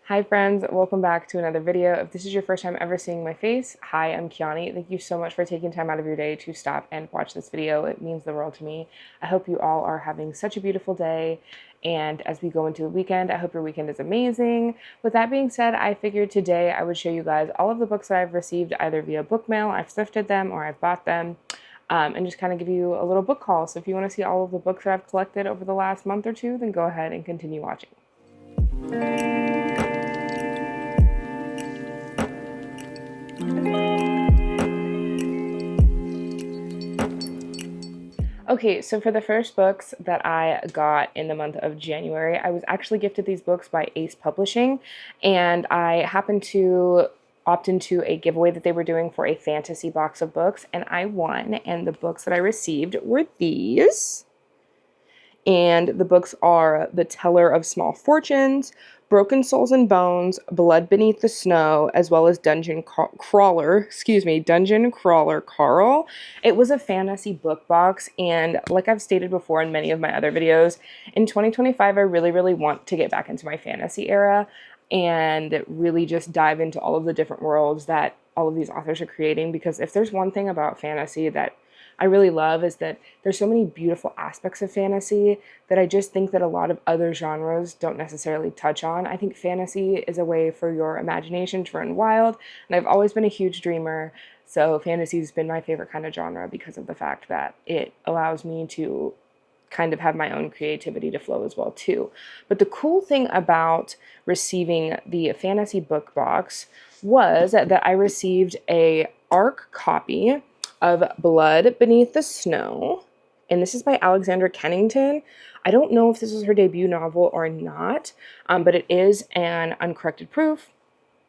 Hi friends, welcome back to another video. If this is your first time ever seeing my face, hi, I'm Kiani. Thank you so much for taking time out of your day to stop and watch this video. It means the world to me. I hope you all are having such a beautiful day, and as we go into the weekend, I hope your weekend is amazing. With that being said, I figured today I would show you guys all of the books that I've received either via book mail, I've thrifted them, or I've bought them. And just kind of give you a little book haul. So if you want to see all of the books that I've collected over the last month or two, then go ahead and continue watching. Okay, so for the first books that I got in the month of January, I was actually gifted these books by Ace Publishing, and I happened to opt into a giveaway that they were doing for a fantasy box of books, and I won, and the books that I received were these. And the books are The Teller of Small Fortunes, Broken Souls and Bones, Blood Beneath the Snow, as well as Dungeon Crawler Carl. It was a fantasy book box, and like I've stated before in many of my other videos, in 2025 I really want to get back into my fantasy era and really just dive into all of the different worlds that all of these authors are creating, because if there's one thing about fantasy that I really love is that there's so many beautiful aspects of fantasy that I just think that a lot of other genres don't necessarily touch on. I think fantasy is a way for your imagination to run wild, and I've always been a huge dreamer, so fantasy's been my favorite kind of genre because of the fact that it allows me to kind of have my own creativity to flow as well too. But the cool thing about receiving the fantasy book box was that I received a ARC copy of Blood Beneath the Snow, and this is by Alexandra Kennington. I don't know if this is her debut novel or not, but it is an uncorrected proof,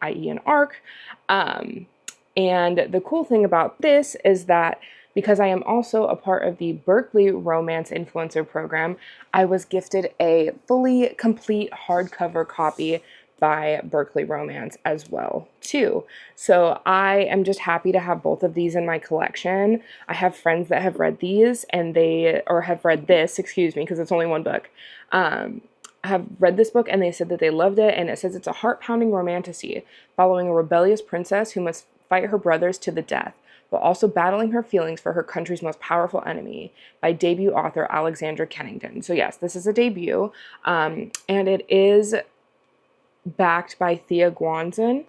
i.e. an ARC. And the cool thing about this is that because I am also a part of the Berkeley Romance Influencer Program, I was gifted a fully complete hardcover copy by Berkeley Romance as well too. So I am just happy to have both of these in my collection. I have friends that have read these and have read this, excuse me, because it's only one book. Have read this book and they said that they loved it, and it says it's a heart-pounding romantasy following a rebellious princess who must fight her brothers to the death, but also battling her feelings for her country's most powerful enemy, by debut author Alexandra Kennington. So yes, this is a debut, and it is backed by Thea Guanzin.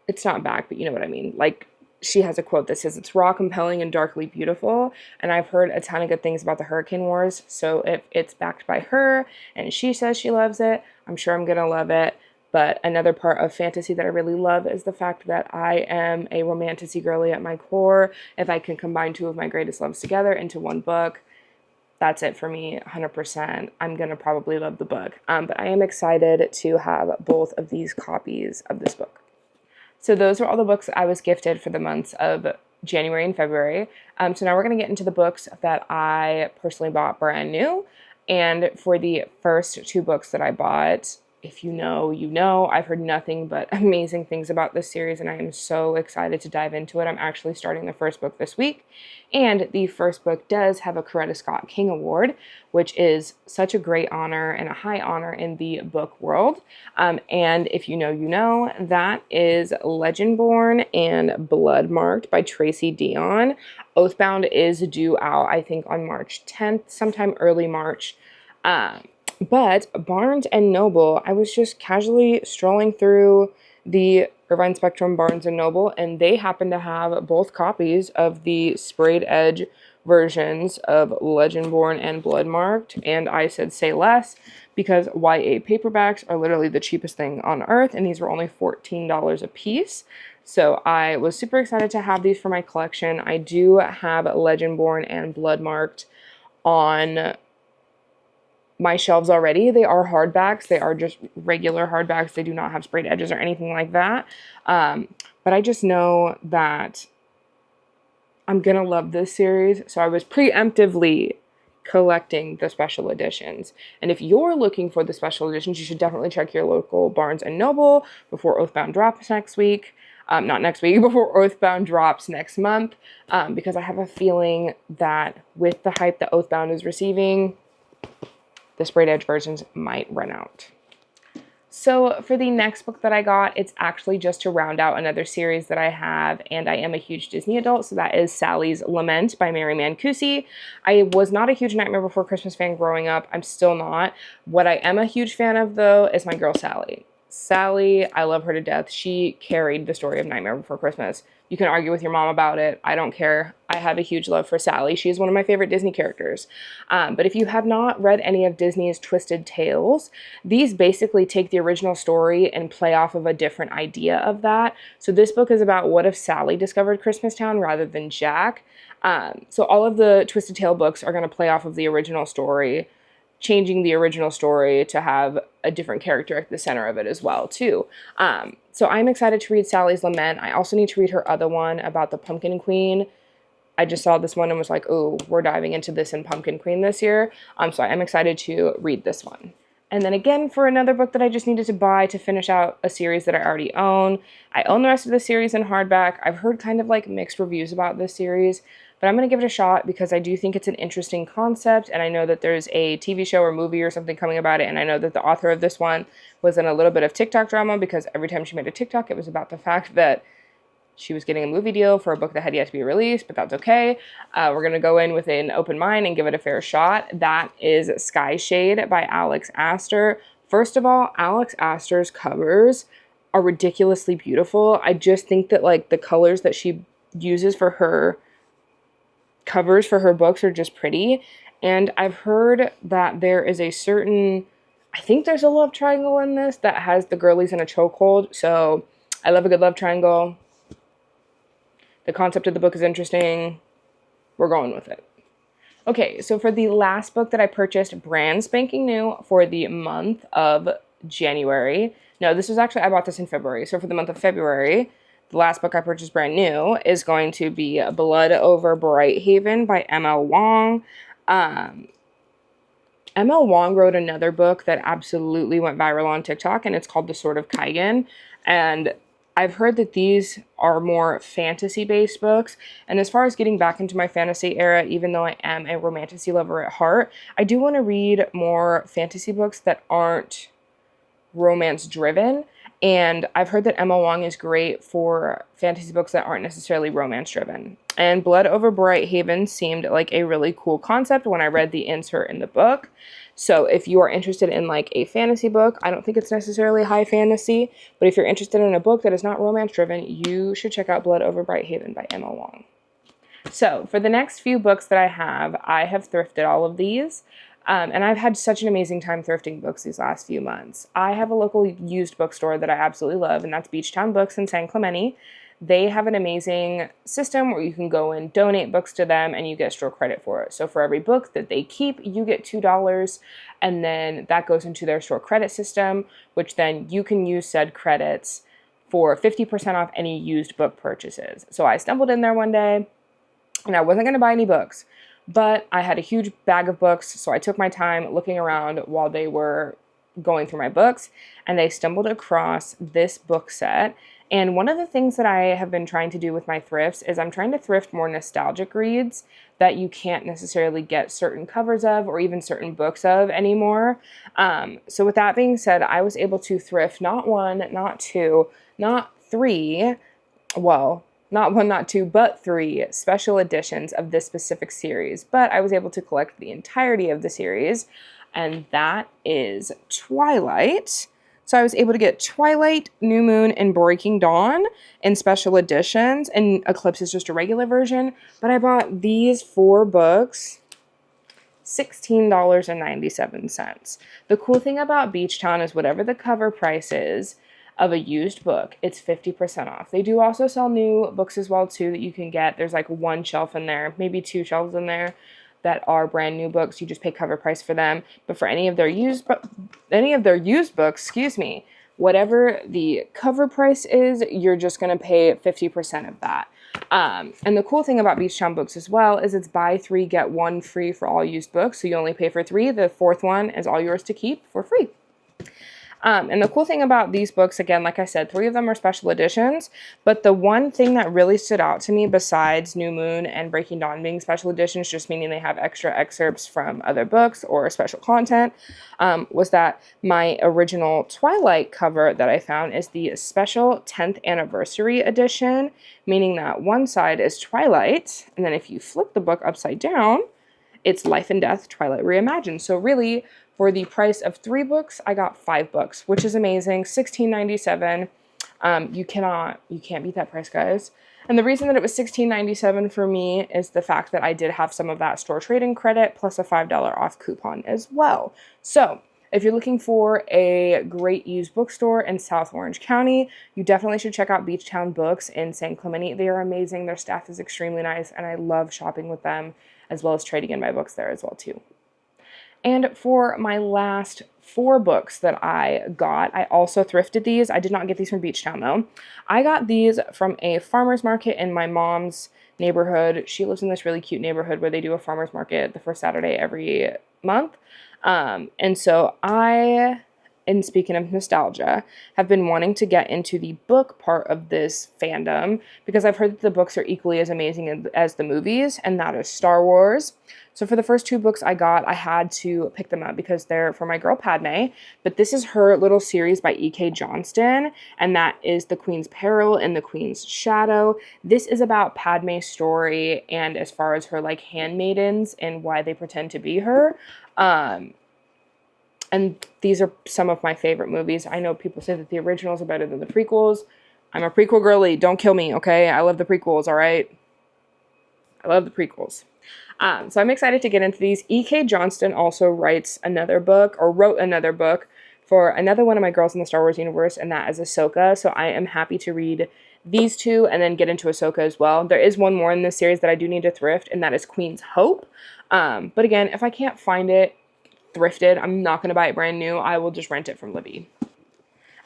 It's not backed, but you know what I mean. Like, she has a quote that says, "It's raw, compelling, and darkly beautiful." And I've heard a ton of good things about the Hurricane Wars, so if it's backed by her and she says she loves it, I'm sure I'm gonna love it. But another part of fantasy that I really love is the fact that I am a romantasy girly at my core. If I can combine two of my greatest loves together into one book, that's it for me, 100%. I'm going to probably love the book. But I am excited to have both of these copies of this book. So those are all the books I was gifted for the months of January and February. So now we're going to get into the books that I personally bought brand new. And for the first two books that I bought, if you know, you know. I've heard nothing but amazing things about this series, and I am so excited to dive into it. I'm actually starting the first book this week, and the first book does have a Coretta Scott King Award, which is such a great honor and a high honor in the book world. And if you know, you know, that is Legendborn and Blood Marked by Tracy Deonn. Oathbound is due out, I think, on March 10th, sometime early March. But Barnes & Noble, I was just casually strolling through the Irvine Spectrum Barnes & Noble, and they happen to have both copies of the sprayed edge versions of Legendborn and Bloodmarked, and I said say less, because YA paperbacks are literally the cheapest thing on earth, and these were only $14 a piece. So I was super excited to have these for my collection. I do have Legendborn and Bloodmarked on my shelves already. They are hardbacks. They are just regular hardbacks. They do not have sprayed edges or anything like that. But I just know that I'm going to love this series. So I was preemptively collecting the special editions. And if you're looking for the special editions, you should definitely check your local Barnes & Noble before Oathbound drops next week. Not next week, before Oathbound drops next month. Because I have a feeling that with the hype that Oathbound is receiving, the sprayed edge versions might run out. So for the next book that I got, it's actually just to round out another series that I have, and I am a huge Disney adult, so that is Sally's Lament by Mary Mancusi. I was not a huge Nightmare Before Christmas fan growing up. I'm still not. What I am a huge fan of, though, is my girl Sally. Sally, I love her to death. She carried the story of Nightmare Before Christmas. You can argue with your mom about it. I don't care. I have a huge love for Sally. She is one of my favorite Disney characters. But if you have not read any of Disney's Twisted Tales, these basically take the original story and play off of a different idea of that. So this book is about what if Sally discovered Christmastown rather than Jack. So all of the Twisted Tale books are going to play off of the original story, changing the original story to have a different character at the center of it as well, too. So I'm excited to read Sally's Lament. I also need to read her other one about the Pumpkin Queen. I just saw this one and was like, oh, we're diving into this in Pumpkin Queen this year. So I'm excited to read this one. And then again, for another book that I just needed to buy to finish out a series that I already own. I own the rest of the series in hardback. I've heard kind of like mixed reviews about this series, but I'm going to give it a shot because I do think it's an interesting concept, and I know that there's a TV show or movie or something coming about it, and I know that the author of this one was in a little bit of TikTok drama because every time she made a TikTok, it was about the fact that she was getting a movie deal for a book that had yet to be released, but that's okay. We're going to go in with an open mind and give it a fair shot. That is Sky Shade by Alex Astor. First of all, Alex Astor's covers are ridiculously beautiful. I just think that like the colors that she uses for her covers for her books are just pretty. And I've heard that there is a certain, I think there's a love triangle in this that has the girlies in a chokehold. So I love a good love triangle. The concept of the book is interesting. We're going with it. Okay, so for the last book that I purchased, brand spanking new for the month of January. No, this was actually, I bought this in February. So for the month of February, the last book I purchased brand new is going to be Blood Over Brighthaven by M.L. Wong. M.L. Wong wrote another book that absolutely went viral on TikTok, and it's called The Sword of Kaigen. And I've heard that these are more fantasy-based books, and as far as getting back into my fantasy era, even though I am a romantasy lover at heart, I do want to read more fantasy books that aren't romance-driven, and I've heard that Emma Wong is great for fantasy books that aren't necessarily romance-driven. And Blood Over Brighthaven seemed like a really cool concept when I read the insert in the book. So if you are interested in like a fantasy book, I don't think it's necessarily high fantasy, but if you're interested in a book that is not romance driven, you should check out Blood Over Brighthaven by Emma Wong. So for the next few books that I have thrifted all of these, and I've had such an amazing time thrifting books these last few months. I have a local used bookstore that I absolutely love, and that's Beachtown Books in San Clemente. They have an amazing system where you can go and donate books to them and you get store credit for it. So for every book that they keep, you get $2, and then that goes into their store credit system, which then you can use said credits for 50% off any used book purchases. So I stumbled in there one day and I wasn't going to buy any books, but I had a huge bag of books, so I took my time looking around while they were going through my books, and they stumbled across this book set. And one of the things that I have been trying to do with my thrifts is I'm trying to thrift more nostalgic reads that you can't necessarily get certain covers of or even certain books of anymore. So with that being said, I was able to thrift not one, not two, not three, well, not one, not two, but three special editions of this specific series. But I was able to collect the entirety of the series, and that is Twilight. So I was able to get Twilight, New Moon, and Breaking Dawn in special editions, and Eclipse is just a regular version. But I bought these 4 books, $16.97. The cool thing about Beachtown is whatever the cover price is of a used book, it's 50% off. They do also sell new books as well too that you can get. There's like 1 shelf in there, maybe 2 shelves in there that are brand new books. You just pay cover price for them. But for any of their used books, whatever the cover price is, you're just going to pay 50% of that. And the cool thing about Beachtown Books as well is it's buy 3, get 1 free for all used books. So you only pay for 3. The 4th one is all yours to keep for free. And the cool thing about these books, again, like I said, 3 of them are special editions, but the one thing that really stood out to me besides New Moon and Breaking Dawn being special editions, just meaning they have extra excerpts from other books or special content, was that my original Twilight cover that I found is the special 10th anniversary edition, meaning that one side is Twilight, and then if you flip the book upside down, it's Life and Death Twilight Reimagined. So really, for the price of 3 books, I got 5 books, which is amazing. $16.97. You can't beat that price, guys. And the reason that it was $16.97 for me is the fact that I did have some of that store trading credit plus a $5 off coupon as well. So if you're looking for a great used bookstore in South Orange County, you definitely should check out Beachtown Books in San Clemente. They are amazing. Their staff is extremely nice, and I love shopping with them, as well as trading in my books there as well too. And for my last 4 books that I got, I also thrifted these. I did not get these from Beachtown though. I got these from a farmer's market in my mom's neighborhood. She lives in this really cute neighborhood where they do a farmer's market the first Saturday every month. And so and speaking of nostalgia, have been wanting to get into the book part of this fandom because I've heard that the books are equally as amazing as the movies, and that is Star Wars. So for the first 2 books I got, I had to pick them up because they're for my girl Padme, but this is her little series by E.K. Johnston, and that is The Queen's Peril and The Queen's Shadow. This is about Padme's story and as far as her like handmaidens and why they pretend to be her. And these are some of my favorite movies. I know people say that the originals are better than the prequels. I'm a prequel girly. Don't kill me, okay? I love the prequels, all right? I love the prequels. So I'm excited to get into these. E.K. Johnston also wrote another book for another one of my girls in the Star Wars universe, and that is Ahsoka. So I am happy to read these 2 and then get into Ahsoka as well. There is one more in this series that I do need to thrift, and that is Queen's Hope. But again, if I can't find it thrifted, I'm not going to buy it brand new. I will just rent it from Libby.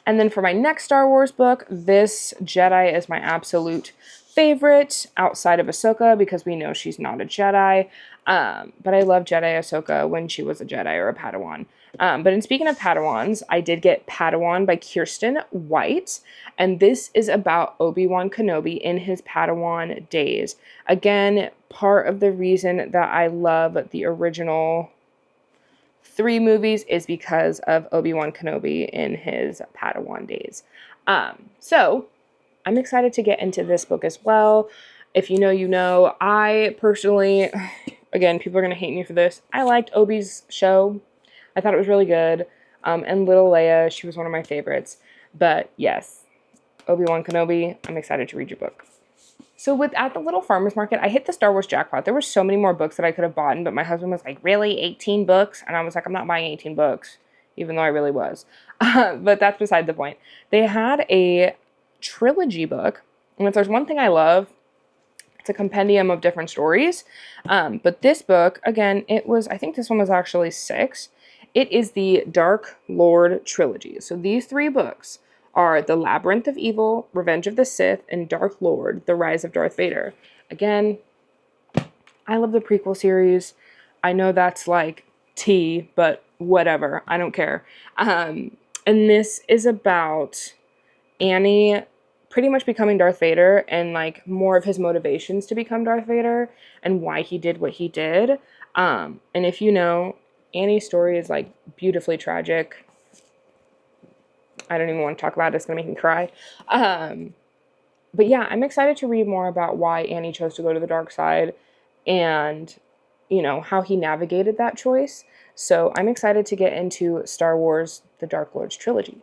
And then for my next Star Wars book, this Jedi is my absolute favorite outside of Ahsoka because we know she's not a Jedi. But I love Jedi Ahsoka when she was a Jedi or a Padawan. But in speaking of Padawans, I did get Padawan by Kirsten White. And this is about Obi-Wan Kenobi in his Padawan days. Again, part of the reason that I love the original 3 movies is because of Obi-Wan Kenobi in his Padawan days. So I'm excited to get into this book as well. If you know, you know. I personally, again, people are going to hate me for this. I liked Obi's show. I thought it was really good. And Little Leia, she was one of my favorites. But yes, Obi-Wan Kenobi, I'm excited to read your book. So at the little farmer's market, I hit the Star Wars jackpot. There were so many more books that I could have bought, but my husband was like, really, 18 books? And I was like, I'm not buying 18 books, even though I really was. But that's beside the point. They had a trilogy book, and if there's one thing I love, it's a compendium of different stories. But this book, again, I think this one was actually 6. It is the Dark Lord trilogy. So these 3 books are The Labyrinth of Evil, Revenge of the Sith, and Dark Lord, The Rise of Darth Vader. Again, I love the prequel series. I know that's like tea, but whatever. I don't care. And this is about Annie pretty much becoming Darth Vader and like more of his motivations to become Darth Vader and why he did what he did. And if you know, Annie's story is like beautifully tragic. I don't even want to talk about it. It's going to make me cry. But yeah, I'm excited to read more about why Annie chose to go to the dark side and, you know, how he navigated that choice. So I'm excited to get into Star Wars, The Dark Lords trilogy.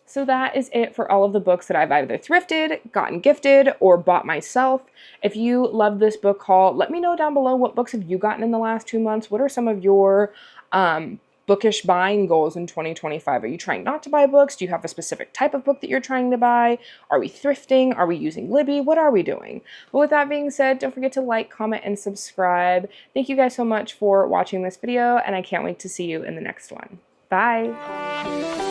So that is it for all of the books that I've either thrifted, gotten gifted, or bought myself. If you love this book haul, let me know down below what books have you gotten in the last 2 months. What are some of your bookish buying goals in 2025? Are you trying not to buy books? Do you have a specific type of book that you're trying to buy? Are we thrifting? Are we using Libby? What are we doing? But with that being said, don't forget to like, comment, and subscribe. Thank you guys so much for watching this video, and I can't wait to see you in the next one. Bye!